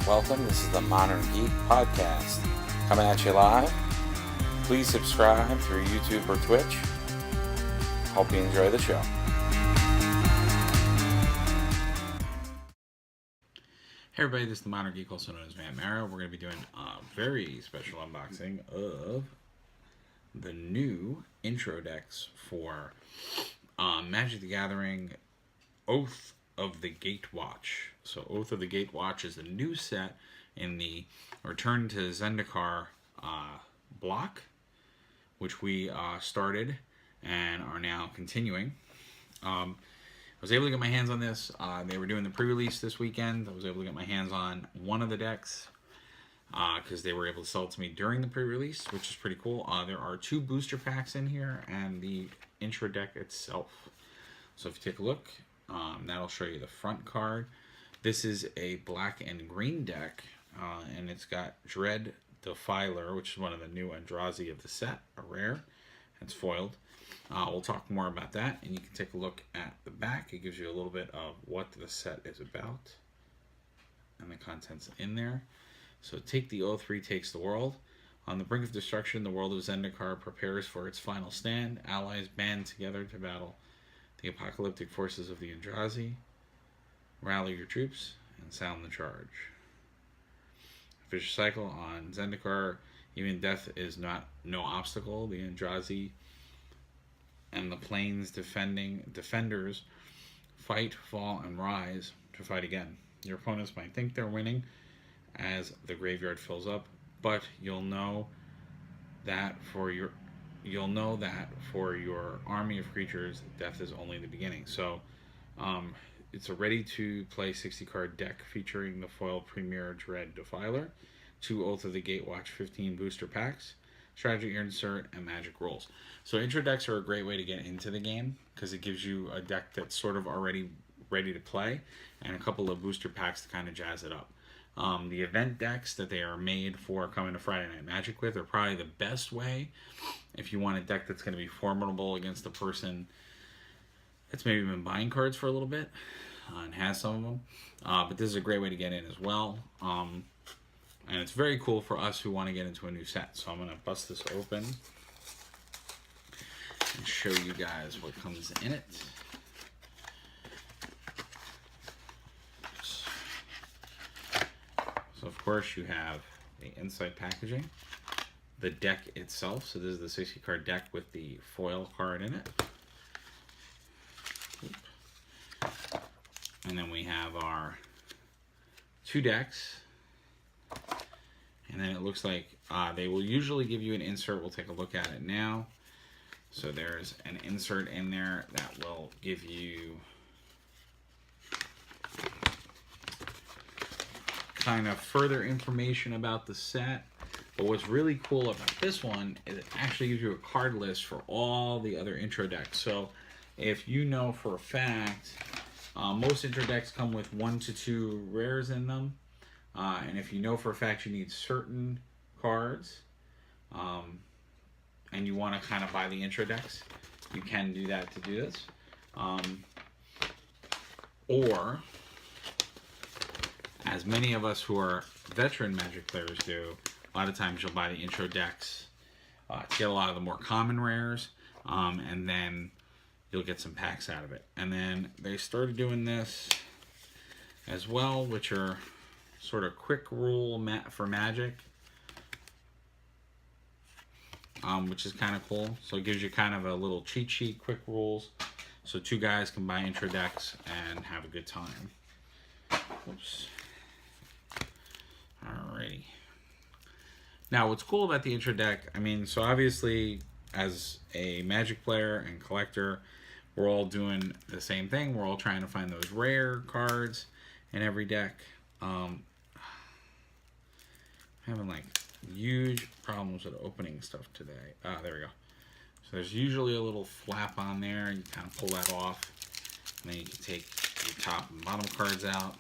Welcome. This is the Modern Geek Podcast. Coming at you live. Please subscribe through YouTube or Twitch. Hope you enjoy the show. Hey everybody, this is the Modern Geek, also known as Matt Mara. We're going to be doing a very special unboxing of the new intro decks for Magic the Gathering Oath of the Gatewatch. So Oath of the Gatewatch is a new set in the Return to Zendikar block, which we started and are now continuing. I was able to get my hands on this. They were doing the pre-release this weekend. I was able to get my hands on one of the decks because they were able to sell it to me during the pre-release, which is pretty cool. There are 2 booster packs in here and the intro deck itself. So if you take a look, that'll show you the front card. This is a black and green deck, and it's got Dread Defiler, which is one of the new Eldrazi of the set, a rare. It's foiled. We'll talk more about that, and you can take a look at the back. It gives you a little bit of what the set is about and the contents in there. So Take the Oath retakes the world. On the brink of destruction, the world of Zendikar prepares for its final stand. Allies band together to battle the apocalyptic forces of the Eldrazi. Rally your troops and sound the charge. Vicious cycle on Zendikar. Even death is no obstacle. The Eldrazi and the plains defenders fight, fall, and rise to fight again. Your opponents might think they're winning as the graveyard fills up, but you'll know that for your army of creatures, death is only the beginning. So it's a ready-to-play 60-card deck featuring the foil Premier Dread Defiler, 2 Oath of the Gatewatch 15 booster packs, strategy insert, and magic rolls. So intro decks are a great way to get into the game because it gives you a deck that's sort of already ready to play and a couple of booster packs to kind of jazz it up. The event decks that they are made for coming to Friday Night Magic with are probably the best way if you want a deck that's going to be formidable against a person that's maybe been buying cards for a little bit and has some of them. But this is a great way to get in as well. And it's very cool for us who want to get into a new set. So I'm going to bust this open and show you guys what comes in it. So of course you have the inside packaging, the deck itself. So this is the 60 card deck with the foil card in it. And then we have our 2 decks. And then it looks like they will usually give you an insert. We'll take a look at it now. So there's an insert in there that will give you kind of further information about the set. But what's really cool about this one is it actually gives you a card list for all the other intro decks. So if you know for a fact, most intro decks come with 1 to 2 rares in them. And if you know for a fact you need certain cards, and you want to kind of buy the intro decks, you can do that to do this. Or, as many of us who are veteran Magic players do, a lot of times you'll buy the intro decks to get a lot of the more common rares, and then you'll get some packs out of it. And then they started doing this as well, which are sort of quick rule for Magic, which is kind of cool. So it gives you kind of a little cheat sheet, quick rules, so 2 guys can buy intro decks and have a good time. Oops. Alrighty. Now, what's cool about the intro deck, I mean, so obviously, as a Magic player and collector, we're all doing the same thing. We're all trying to find those rare cards in every deck. Having like huge problems with opening stuff today. There we go. So there's usually a little flap on there. You kind of pull that off, and then you can take the top and bottom cards out.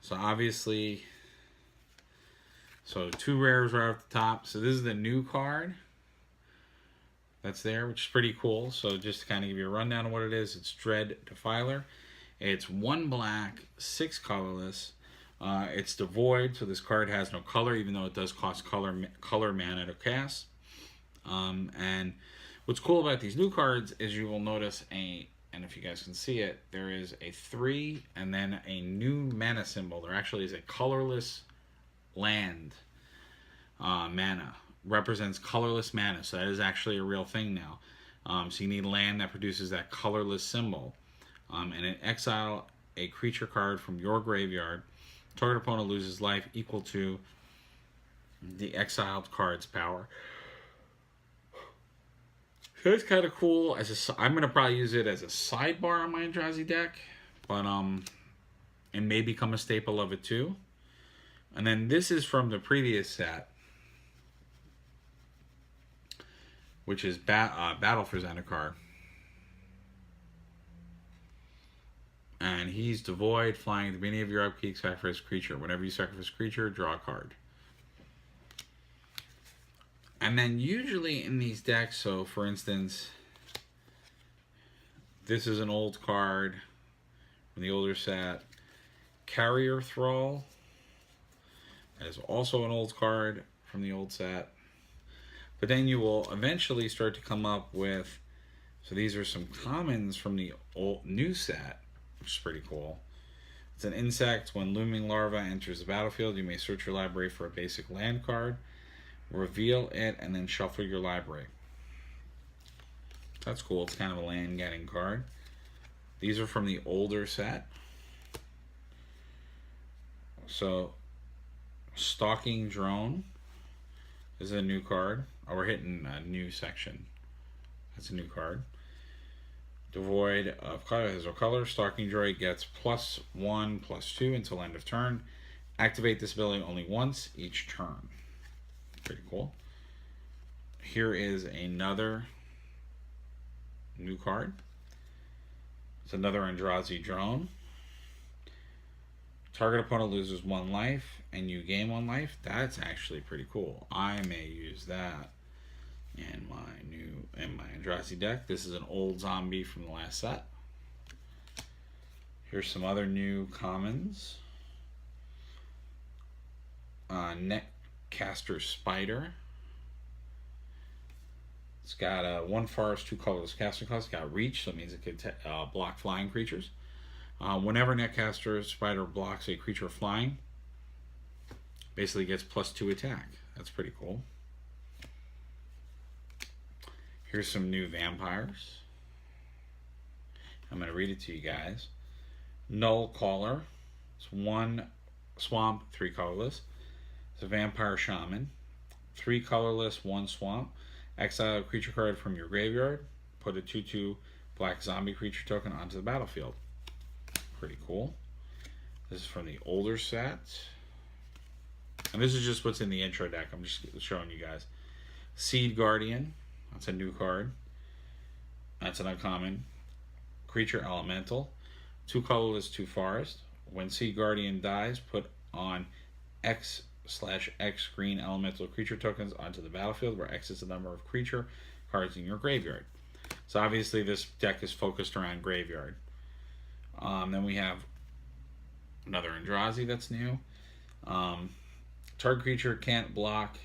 So obviously, so 2 rares are off the top. So this is the new card that's there, which is pretty cool. So just to kind of give you a rundown of what it is, it's Dread Defiler. It's 1 black, 6 colorless, It's devoid, so this card has no color, even though it does cost color mana to cast. And what's cool about these new cards is you will notice and if you guys can see it, there is a 3 and then a new mana symbol. There actually is a colorless land mana. Represents colorless mana, so that is actually a real thing now. So you need land that produces that colorless symbol. And in exile a creature card from your graveyard. Target opponent loses life equal to the exiled card's power. So it's kind of cool. I'm gonna probably use it as a sidebar on my Eldrazi deck, but it may become a staple of it too. And then this is from the previous set, which is Battle for Zendikar. And he's devoid, flying at the beginning of your upkeep, sacrifice creature. Whenever you sacrifice a creature, draw a card. And then usually in these decks, so for instance, this is an old card from the older set. Carrier Thrall. That is also an old card from the old set. But then you will eventually start to come up with, so these are some commons from the new set, which is pretty cool. It's an insect. When Looming Larva enters the battlefield, you may search your library for a basic land card, reveal it, and then shuffle your library. That's cool. It's kind of a land getting card. These are from the older set. So, Stalking Drone is a new card. Oh, we're hitting a new section. That's a new card. Devoid of color, has no color. Stalking Droid gets +1/+2 until end of turn. Activate this ability only once each turn. Pretty cool. Here is another new card. It's another Eldrazi Drone. Target opponent loses 1 life and you gain 1 life. That's actually pretty cool. I may use that in my Eldrazi deck. This is an old zombie from the last set. Here's some other new commons. Netcaster Spider. It's got 1 forest, 2 colorless casting costs. It's got reach, so it means it could block flying creatures. Whenever Netcaster Spider blocks a creature flying, basically gets +2 attack. That's pretty cool. Here's some new vampires. I'm going to read it to you guys. Null Caller. It's 1 swamp, 3 colorless. It's a vampire shaman. 3 colorless, 1 swamp. Exile a creature card from your graveyard. Put a 2/2 black zombie creature token onto the battlefield. Pretty cool. This is from the older set. And this is just what's in the intro deck. I'm just showing you guys. Seed Guardian. That's a new card. That's an uncommon. Creature Elemental. 2 colorless, 2 forest. When Seed Guardian dies, put on X/X green elemental creature tokens onto the battlefield, where X is the number of creature cards in your graveyard. So obviously this deck is focused around graveyard. Then we have another Eldrazi that's new. Target creature can't block.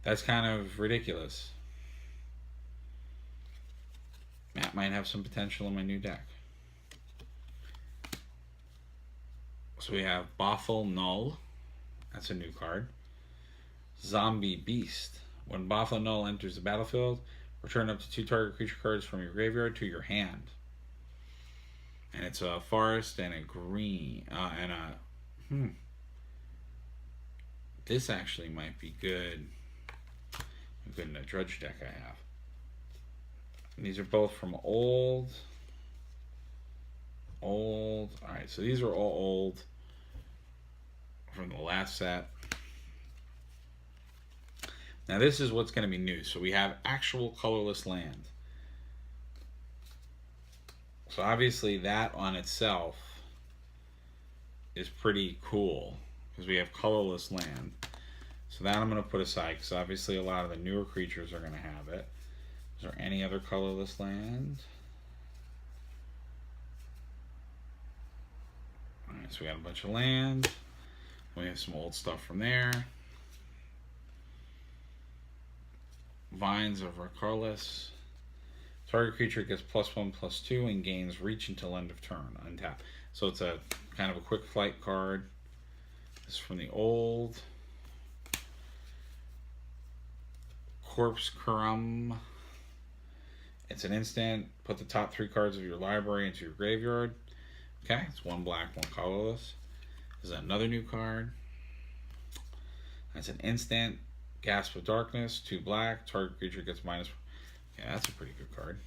That's kind of ridiculous. That might have some potential in my new deck. So we have Bothell Null. That's a new card. Zombie Beast. When Bothell Null enters the battlefield, return up to 2 target creature cards from your graveyard to your hand. And it's a forest and a green this actually might be good. Good in the Drudge deck I have. And these are both from old. Alright, so these are all old from the last set. Now this is what's going to be new. So we have actual colorless land. So obviously that on itself is pretty cool because we have colorless land. So that I'm going to put aside because obviously a lot of the newer creatures are going to have it. Is there any other colorless land? Alright, So we got a bunch of land. We have some old stuff from there. Vines of Rakarlis. Target creature gets +1/+2 and gains reach until end of turn. Untap. So it's a kind of a quick flight card. This is from the old. Corpse Kurum. It's an instant. Put the top 3 cards of your library into your graveyard. Okay, it's 1 black, 1 colorless. This is another new card. That's an instant. Gasp of Darkness, 2 black. Target creature gets -. Yeah, that's a pretty good card.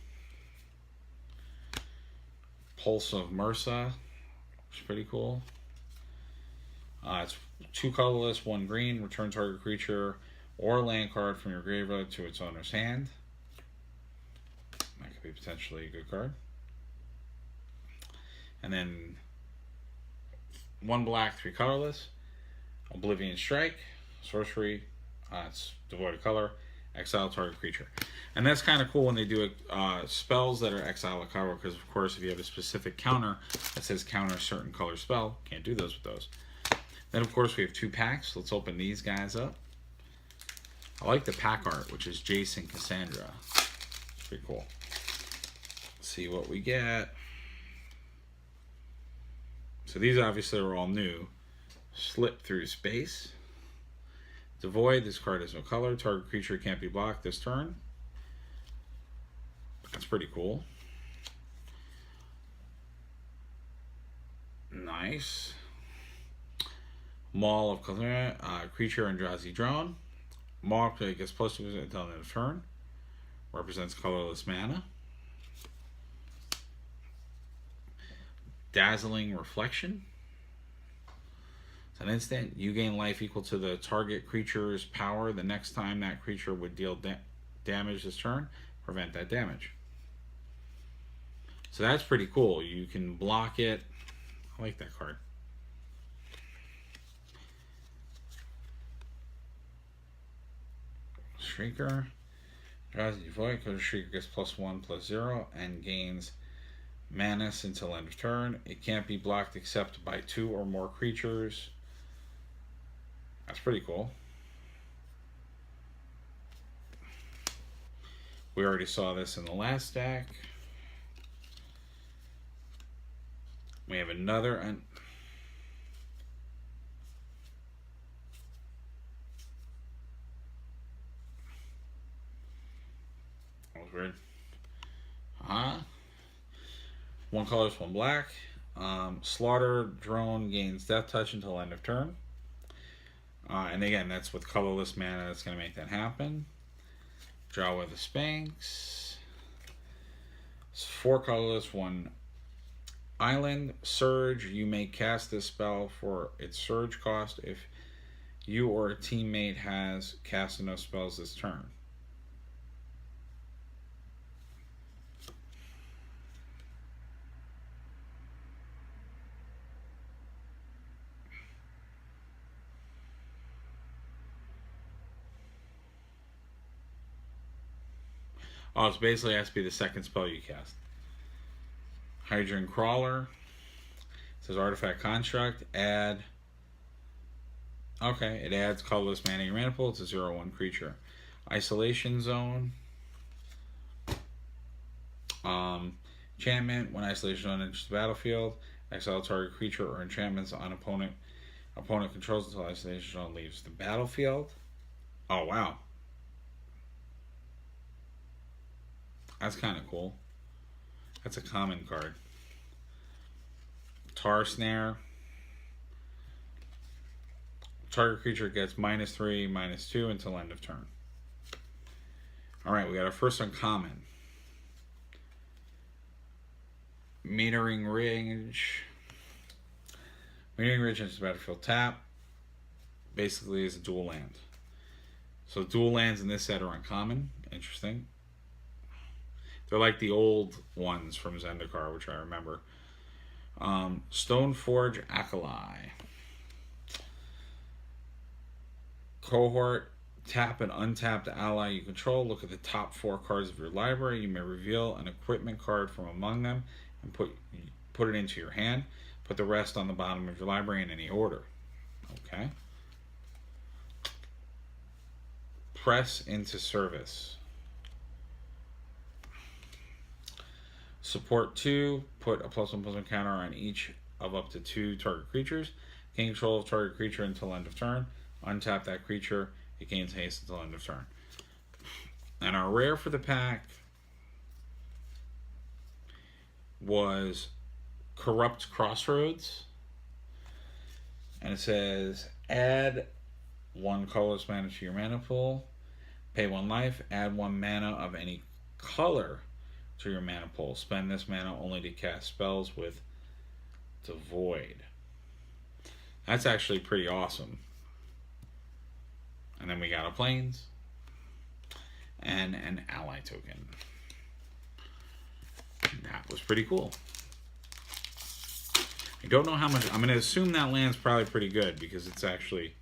Pulse of Mursa, which is pretty cool. It's 2 colorless, 1 green. Return target creature or land card from your graveyard to its owner's hand. That could be potentially a good card. And then 1 black, 3 colorless. Oblivion Strike, sorcery. It's devoid of color. Exile target creature. And that's kind of cool when they do spells that are exile color, because of course if you have a specific counter that says counter certain color spell, can't do those with those. Then of course we have 2 packs. Let's open these guys up. I like the pack art, which is Jason Cassandra. It's pretty cool. Let's see what we get. So these obviously are all new. Slip through space. Devoid, this card has no color. Target creature can't be blocked this turn. That's pretty cool. Nice. Maul of Color, creature Andrazi Drone. Maul gets +2 until the end of turn. Represents colorless mana. Dazzling Reflection. It's an instant. You gain life equal to the target creature's power the next time that creature would deal damage this turn. Prevent that damage. So that's pretty cool. You can block it. I like that card. Shrieker. Draws the void because Shrieker gets +1/+0 and gains Manus until end of turn. It can't be blocked except by 2 or more creatures. That's pretty cool. We already saw this in the last deck. We have another. That was weird. 1 colorless, 1 black. Slaughter Drone gains Death Touch until end of turn. And again, that's with colorless mana that's going to make that happen. Draw with a Sphinx. It's 4 colorless, 1 island. Surge, you may cast this spell for its surge cost if you or a teammate has cast enough spells this turn. Oh, it's basically has to be the second spell you cast. Hydrogen Crawler. It says Artifact Construct. Add. Okay, it adds colorless mana in your mana pool. It's a 0/1 creature. Isolation Zone. Enchantment. When Isolation Zone enters the battlefield, exile target creature or enchantments on opponent controls until Isolation Zone leaves the battlefield. Oh, wow. That's kind of cool. That's a common card. Tar Snare. Target creature gets -3/-2 until end of turn. Alright, we got our first uncommon. Metering Ridge. Metering Ridge enters the battlefield tap. Basically is a dual land. So dual lands in this set are uncommon. Interesting. They're like the old ones from Zendikar, which I remember. Stoneforge Acolyte. Cohort. Tap an untapped ally you control. Look at the top 4 cards of your library. You may reveal an equipment card from among them and put it into your hand. Put the rest on the bottom of your library in any order. Okay. Press into service. Support 2. Put a +1/+1 counter on each of up to 2 target creatures. Gain control of target creature until end of turn. Untap that creature. It gains haste until end of turn. And our rare for the pack was Corrupt Crossroads. And it says, add 1 colorless mana to your mana pool. Pay 1 life. Add 1 mana of any color to your mana pool. Spend this mana only to cast spells with Devoid. That's actually pretty awesome. And then we got a Plains and an ally token. That was pretty cool. I don't know how much. I'm going to assume that land's probably pretty good because it's actually...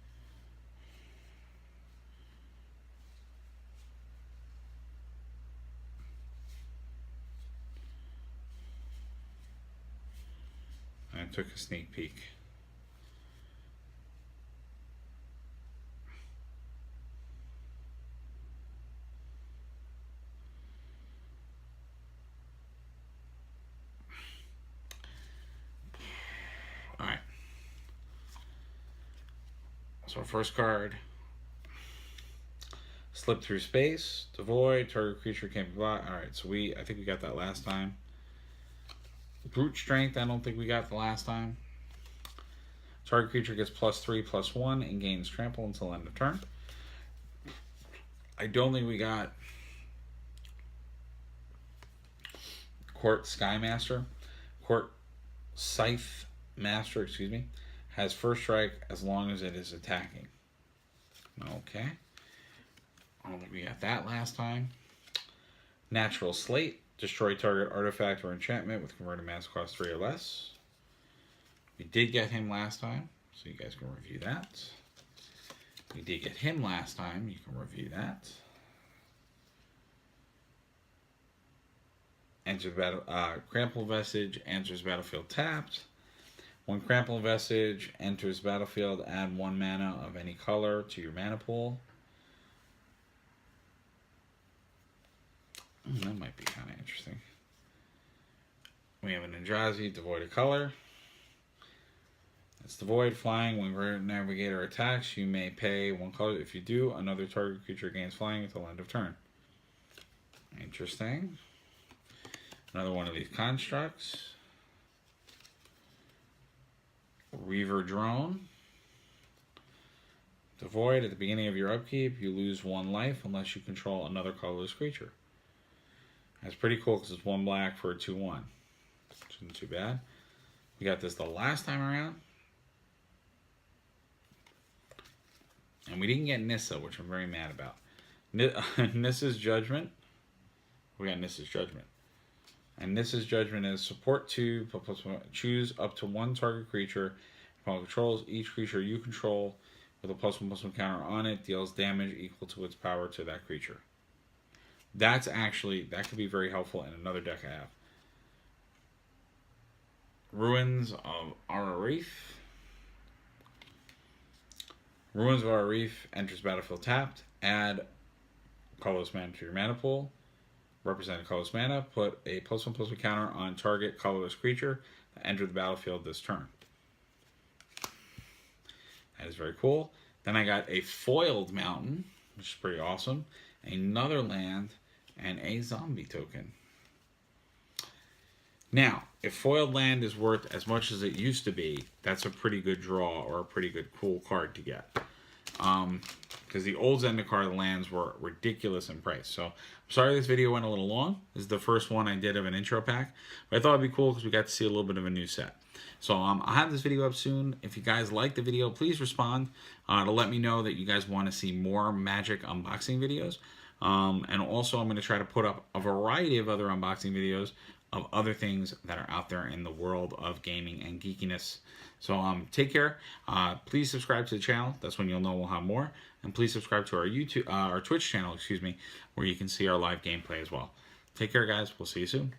I took a sneak peek. Alright. So our first card. Slip through space. Devoid. Target creature can't be blocked. Alright, so I think we got that last time. Brute Strength, I don't think we got the last time. Target creature gets +3/+1 and gains trample until end of turn. I don't think we got Court Skymaster. Court Scythe Master, excuse me, has first strike as long as it is attacking. Okay. I don't think we got that last time. Natural Slate. Destroy target artifact or enchantment with converted mana cost 3 or less. We did get him last time, so you guys can review that. We did get him last time, you can review that. Enter battle. Trample Vestige enters battlefield tapped. When Trample Vestige enters battlefield, add 1 mana of any color to your mana pool. That might be kind of interesting. We have an Eldrazi, devoid of color. It's devoid, flying. When Verdant Navigator attacks, you may pay 1 color. If you do, another target creature gains flying until end of turn. Interesting. Another one of these constructs. Reaver Drone. Devoid, at the beginning of your upkeep, you lose 1 life unless you control another colorless creature. That's pretty cool because it's 1 black for a 2/1. Isn't too bad. We got this the last time around. And we didn't get Nissa, which I'm very mad about. Nissa's Judgment. We got Nissa's Judgment. And Nissa's Judgment is support 2, choose up to 1 target creature. Upon controls, each creature you control with a +1/+1 counter on it deals damage equal to its power to that creature. That could be very helpful in another deck I have. Ruins of Ararith. Ruins of Ararith enters battlefield tapped. Add colorless mana to your mana pool. Represent a colorless mana. Put a +1/+1 counter on target colorless creature that enter the battlefield this turn. That is very cool. Then I got a foiled mountain, which is pretty awesome. Another land, and a zombie token. Now, if foiled land is worth as much as it used to be, that's a pretty good draw or a pretty good cool card to get. Because the old Zendikar lands were ridiculous in price. So, I'm sorry this video went a little long. This is the first one I did of an intro pack. But I thought it'd be cool because we got to see a little bit of a new set. So, I'll have this video up soon. If you guys like the video, please respond to let me know that you guys want to see more Magic unboxing videos. And also, I'm going to try to put up a variety of other unboxing videos of other things that are out there in the world of gaming and geekiness. So take care. Please subscribe to the channel. That's when you'll know we'll have more. And please subscribe to our Twitch channel, where you can see our live gameplay as well. Take care, guys. We'll see you soon.